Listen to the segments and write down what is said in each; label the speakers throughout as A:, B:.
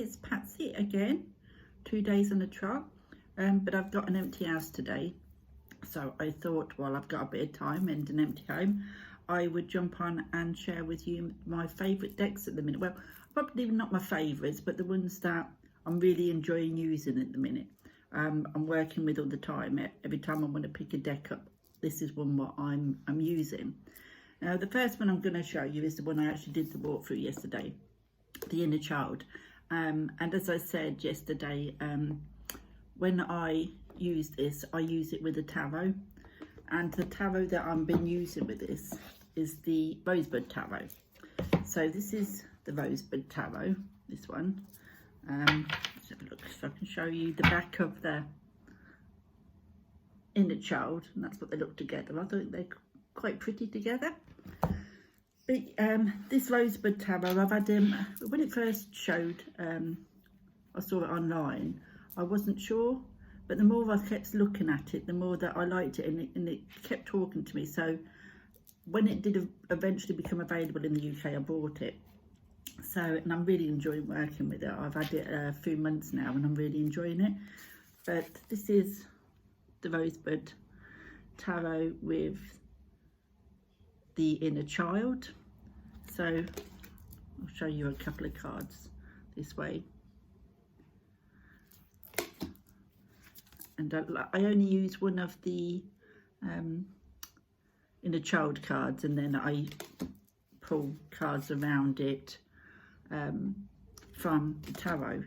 A: it's Patsy again, 2 days on the trot, but I've got an empty house today, so I thought, well, I've got a bit of time and an empty home, I would jump on and share with you my favourite decks at the minute. Well, probably not my favourites, but the ones that I'm really enjoying using at the minute. I'm working with all the time. Every time I want to pick a deck up, this is one what I'm using. Now, the first one I'm going to show you is the one I actually did the walkthrough yesterday, the Inner Child. And as I said yesterday, when I use this, I use it with a tarot. And the tarot that I've been using with this is the Rosebud Tarot. So this is the Rosebud Tarot, this one. Let's have a look if I can show you the back of the Inner Child, and that's what they look together. I think they're quite pretty together. But this Rosebud Tarot, I've had when it first showed, I saw it online, I wasn't sure, but the more I kept looking at it, the more that I liked it, and it kept talking to me. So when it did eventually become available in the UK, I bought it. So, and I'm really enjoying working with it. I've had it a few months now and I'm really enjoying it. But this is the Rosebud Tarot with the Inner Child. So I'll show you a couple of cards this way. And I only use one of the Inner Child cards, and then I pull cards around it from the tarot.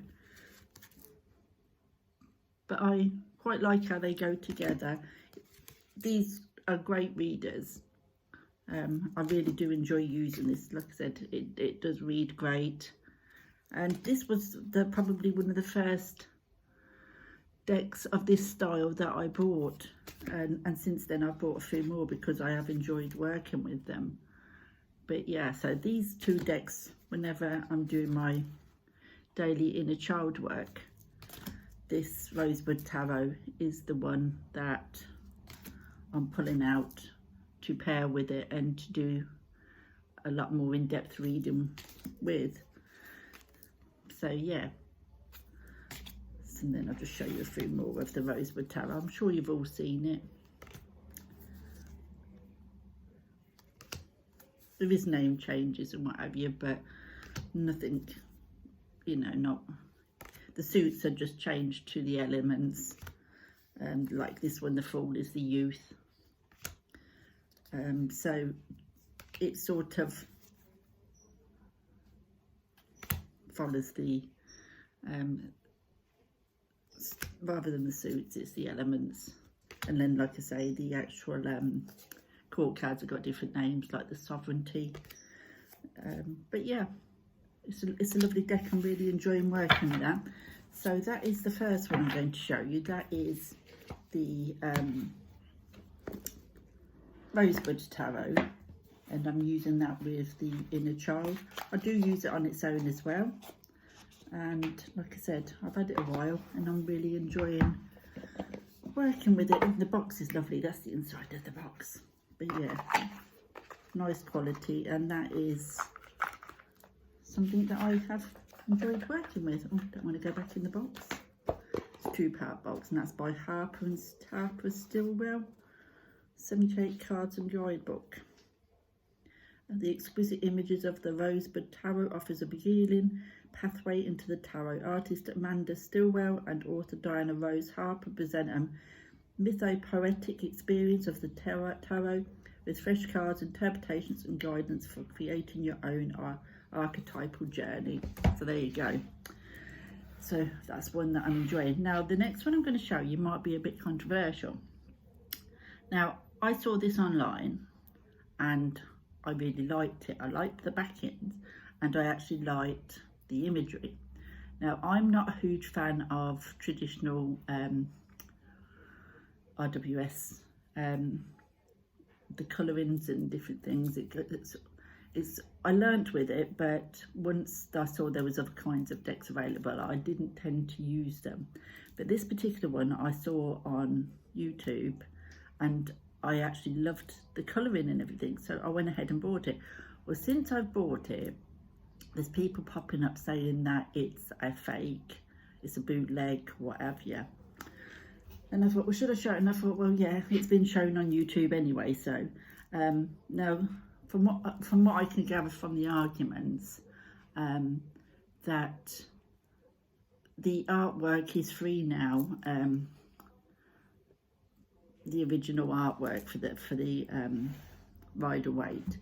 A: But I quite like how they go together. These are great readers. I really do enjoy using this. Like I said, it does read great. And this was probably one of the first decks of this style that I bought. And since then I've bought a few more because I have enjoyed working with them. But yeah, so these two decks, whenever I'm doing my daily Inner Child work, this Rosebud Tarot is the one that I'm pulling out to pair with it and to do a lot more in-depth reading with. So yeah, and then I'll just show you a few more of the Rosebud Tarot. I'm sure you've all seen it. There is name changes and what have you, but nothing, you know, not, the suits are just changed to the elements. Like this one, the Fool is the youth. So it sort of follows the, rather than the suits, it's the elements. And then, like I say, the actual court cards have got different names, like the Sovereignty. But yeah, it's a lovely deck. I'm really enjoying working with that. So that is the first one I'm going to show you. That is the Rosebud Tarot, and I'm using that with the Inner Child. I do use it on its own as well, and like I said, I've had it a while and I'm really enjoying working with it. The box is lovely. That's the inside of the box. But yeah, nice quality, and that is something that I have enjoyed working with. Oh, I don't want to go back in the box. It's a 2-part box, and that's by Harper Stillwell. 78 cards and guidebook. And the exquisite images of the Rosebud Tarot offers a beguiling pathway into the tarot. Artist Amanda Stillwell and author Diana Rose Harper present a mytho-poetic experience of the tarot with fresh cards, interpretations and guidance for creating your own archetypal journey. So there you go. So that's one that I'm enjoying. Now the next one I'm going to show you might be a bit controversial. Now I saw this online and I really liked it. I liked the backends and I actually liked the imagery. Now I'm not a huge fan of traditional RWS, the colourings and different things. I learnt with it, but once I saw there was other kinds of decks available, I didn't tend to use them. But this particular one I saw on YouTube, and I actually loved the colouring and everything, so I went ahead and bought it. Well, since I've bought it, there's people popping up saying that it's a fake, it's a bootleg, whatever. Yeah. And I thought, well, should I show it? And I thought, well, yeah, it's been shown on YouTube anyway. So, no, from what I can gather from the arguments, that the artwork is free now. The original artwork for the Rider-Waite.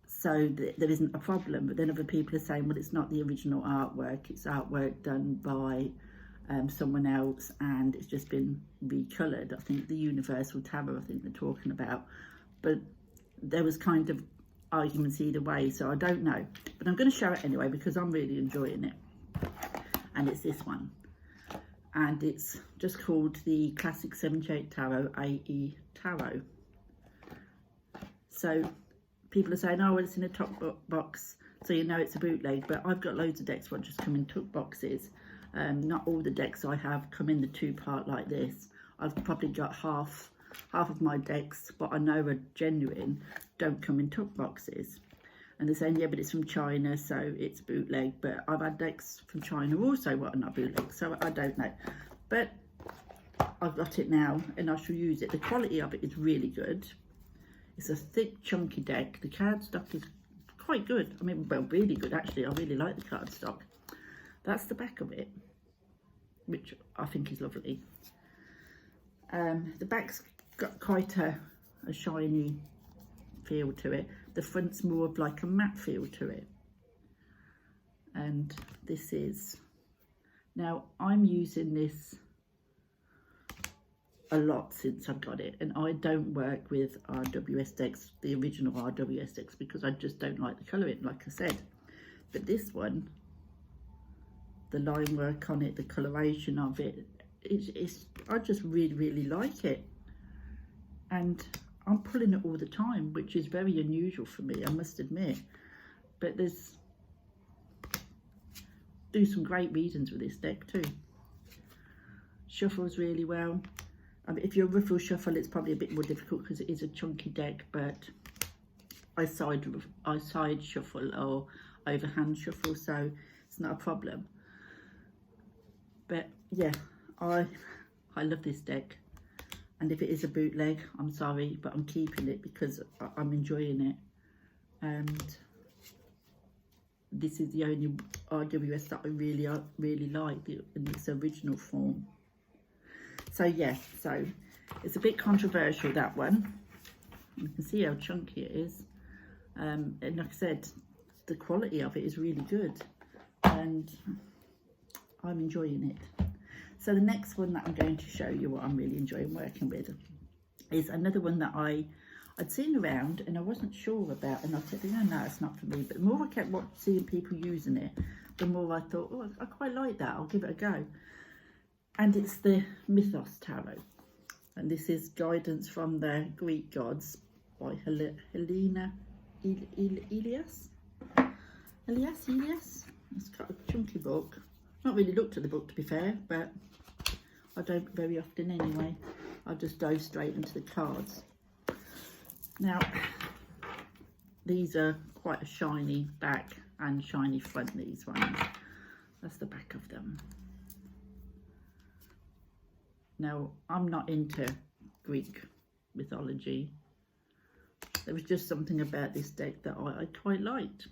A: So there isn't a problem. But then other people are saying, well, it's not the original artwork. It's artwork done by someone else, and it's just been recoloured. I think the Universal Tarot, I think they're talking about. But there was kind of arguments either way, so I don't know. But I'm going to show it anyway because I'm really enjoying it. And it's this one. And it's just called the Classic 78 Tarot AE Tarot. So people are saying, oh, well, it's in a top box, so you know it's a bootleg. But I've got loads of decks that just come in top boxes. Not all the decks I have come in the two-part like this. I've probably got half of my decks, but I know are genuine, don't come in top boxes. And they're saying, yeah, but it's from China, so it's bootleg. But I've had decks from China also what are not bootleg, so I don't know. But I've got it now, and I shall use it. The quality of it is really good. It's a thick, chunky deck. The cardstock is quite good. I mean, well, really good, actually. I really like the cardstock. That's the back of it, which I think is lovely. The back's got quite a shiny feel to it. The front's more of like a matte feel to it. And this is, now I'm using this a lot since I've got it, and I don't work with RWS decks, the original RWS decks, because I just don't like the colouring, like I said. But this one, the line work on it, the coloration of it, I just really like it. And I'm pulling it all the time, which is very unusual for me, I must admit. But do some great readings with this deck too. Shuffles really well. I mean, if you're a ruffle shuffle, it's probably a bit more difficult because it is a chunky deck, but I side shuffle or overhand shuffle, so it's not a problem. But yeah, I love this deck. And if it is a bootleg, I'm sorry, but I'm keeping it because I'm enjoying it. And this is the only RWS that I really like in its original form. So yeah, so it's a bit controversial, that one. You can see how chunky it is. And like I said, the quality of it is really good. And I'm enjoying it. So the next one that I'm going to show you what I'm really enjoying working with is another one that I'd seen around and I wasn't sure about, and I kept thinking, oh no, it's not for me. But the more I kept seeing people using it, the more I thought, oh, I quite like that, I'll give it a go. And it's the Mythos Tarot. And this is Guidance from the Greek Gods by Helena Elias. Elias? It's got a chunky book. Not really looked at the book, to be fair, but I don't very often anyway. I just dive straight into the cards. Now, these are quite a shiny back and shiny front, these ones. That's the back of them. Now, I'm not into Greek mythology. There was just something about this deck that I quite liked.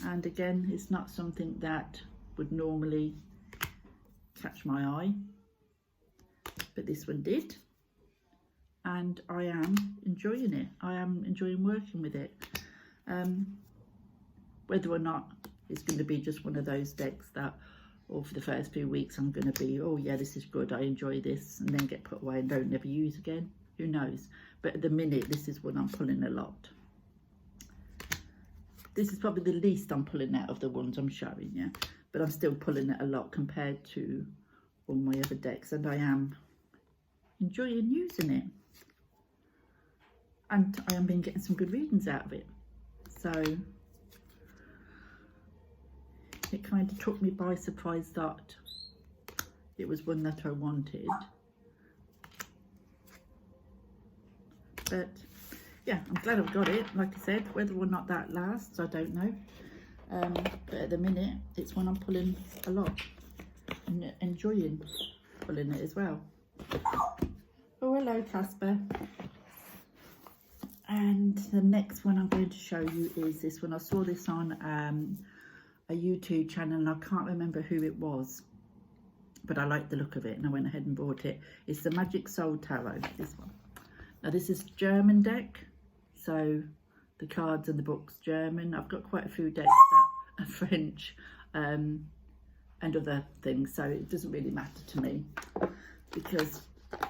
A: And again, it's not something that would normally catch my eye, but this one did, and I am enjoying it. I am enjoying working with it. Whether or not it's going to be just one of those decks that, or for the first few weeks I'm going to be, oh yeah, this is good, I enjoy this, and then get put away and don't never use again, who knows. But at the minute, this is one I'm pulling a lot. This is probably the least I'm pulling out of the ones I'm showing you, but I'm still pulling it a lot compared to all my other decks, and I am enjoying using it. And I have been getting some good readings out of it. So it kind of took me by surprise that it was one that I wanted. But yeah, I'm glad I've got it. Like I said, whether or not that lasts, I don't know. but at the minute it's one I'm pulling a lot and enjoying pulling it as well. Oh, hello Casper. And the next one I'm going to show you is this one. I saw this on a YouTube channel and I can't remember who it was, but I like the look of it and I went ahead and bought it. It's the Magic Soul Tarot, this one. Now this is German deck, so the cards and the book's German. I've got quite a few decks that are French and other things, so it doesn't really matter to me because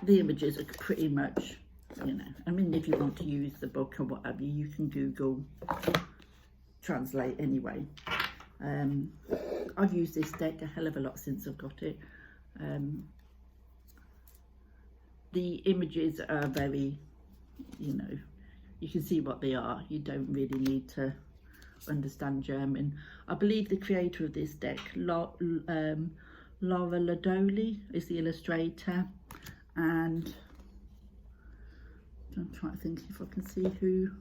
A: the images are pretty much, you know, I mean, if you want to use the book or whatever, you can Google translate anyway. I've used this deck a hell of a lot since I've got it. The images are very, you know, you can see what they are. You don't really need to understand German. I believe the creator of this deck, Laura Ladoli, is the illustrator, and I'm trying to think if I can see who.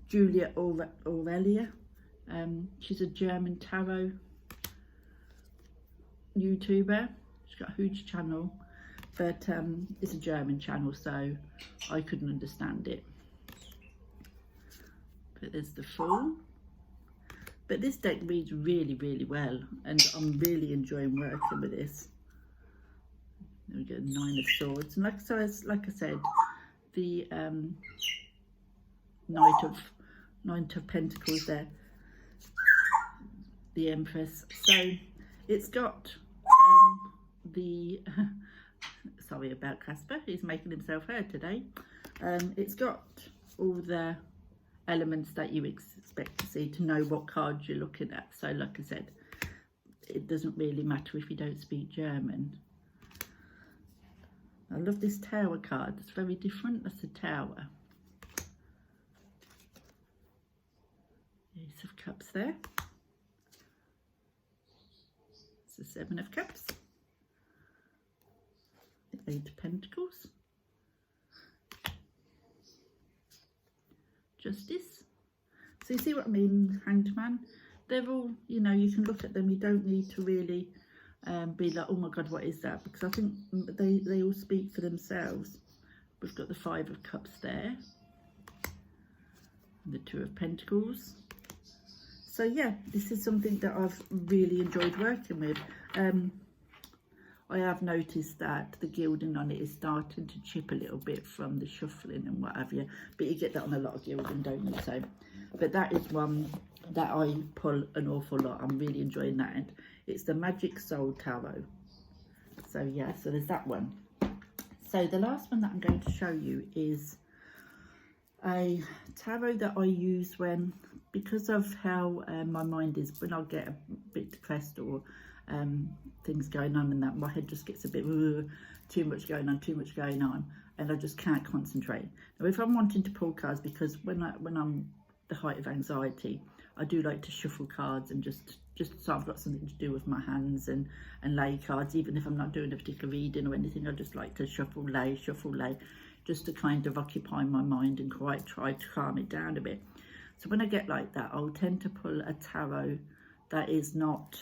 A: Julia Aurelia. She's a German tarot YouTuber. She's got a huge channel, but it's a German channel, so I couldn't understand it. But there's the Fool. But this deck reads really, really well, and I'm really enjoying working with this. There we go, Nine of Swords, and like I said, the Knight of Pentacles there, the Empress. So it's got the sorry about Casper, he's making himself heard today. It's got all the elements that you expect to see to know what cards you're looking at. So like I said, it doesn't really matter if you don't speak German. I love this Tower card. It's very different. That's a Tower. Ace of Cups there. It's the Seven of Cups. The Eight of Pentacles. Justice. So you see what I mean, Hanged Man? They're all, you know, you can look at them. You don't need to really be like, oh my God, what is that? Because I think they all speak for themselves. We've got the Five of Cups there. The Two of Pentacles. So yeah, this is something that I've really enjoyed working with. I have noticed that the gilding on it is starting to chip a little bit from the shuffling and what have you, but you get that on a lot of gilding, don't you? So, but that is one that I pull an awful lot. I'm really enjoying that, and it's the Magic Soul Tarot. So yeah, so there's that one. So the last one that I'm going to show you is a tarot that I use when, because of how my mind is, when I get a bit depressed or things going on and that, my head just gets a bit too much going on, and I just can't concentrate. Now if I'm wanting to pull cards, because when I'm the height of anxiety, I do like to shuffle cards and just so I've got something to do with my hands and lay cards, even if I'm not doing a particular reading or anything. I just like to shuffle, lay, just to kind of occupy my mind and quite try to calm it down a bit. So when I get like that, I'll tend to pull a tarot that is not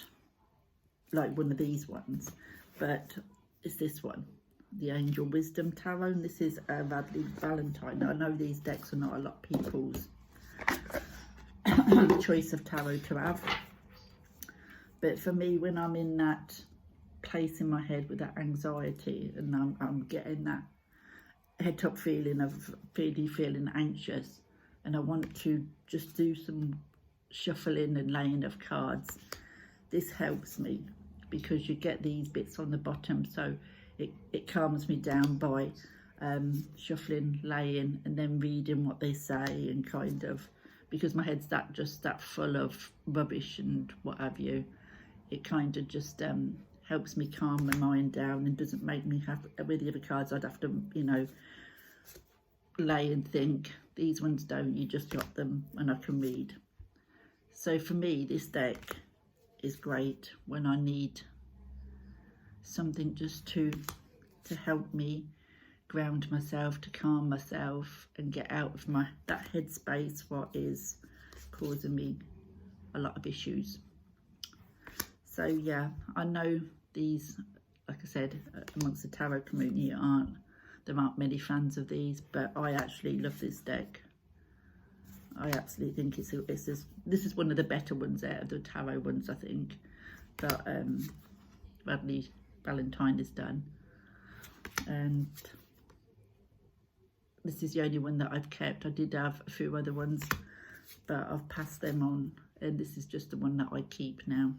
A: like one of these ones, but it's this one, the Angel Wisdom Tarot, and this is Radley Valentine. Now, I know these decks are not a lot of people's choice of tarot to have, but for me, when I'm in that place in my head with that anxiety and I'm getting that head top feeling of feeling anxious, and I want to just do some shuffling and laying of cards, this helps me, because you get these bits on the bottom, so it calms me down by shuffling, laying, and then reading what they say, and kind of, because my head's that full of rubbish and what have you, it kind of just helps me calm my mind down and doesn't make me have, with the other cards I'd have to, you know, lay and think. These ones don't, you just got them and I can read. So for me, this deck is great when I need something just to help me ground myself, to calm myself and get out of that headspace what is causing me a lot of issues. So yeah, I know these, like I said, amongst the tarot community there aren't many fans of these, but I actually love this deck. I absolutely think this is one of the better ones out of the tarot ones, I think, that Bradley Valentine has done. And this is the only one that I've kept. I did have a few other ones, but I've passed them on, and this is just the one that I keep now.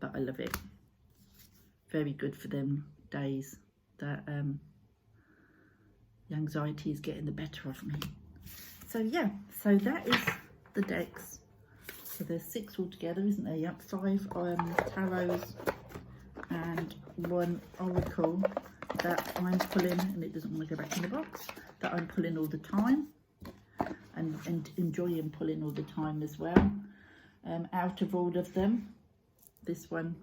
A: But I love it. Very good for them days that the anxiety is getting the better of me. So yeah, so that is the decks. So there's 6 altogether, isn't there? Yep, 5 tarots and 1 oracle that I'm pulling, and it doesn't want to go back in the box, that I'm pulling all the time and enjoying pulling all the time as well. Out of all of them, this one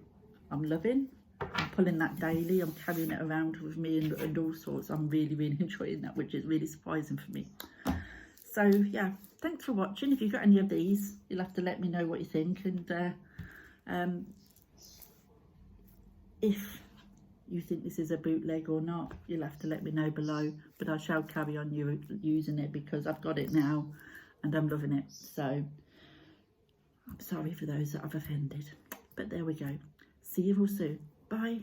A: I'm loving. I'm pulling that daily. I'm carrying it around with me and all sorts. I'm really, really enjoying that, which is really surprising for me. So yeah, thanks for watching. If you've got any of these, you'll have to let me know what you think. And if you think this is a bootleg or not, you'll have to let me know below. But I shall carry on using it because I've got it now and I'm loving it. So I'm sorry for those that I've offended. But there we go. See you all soon. Bye.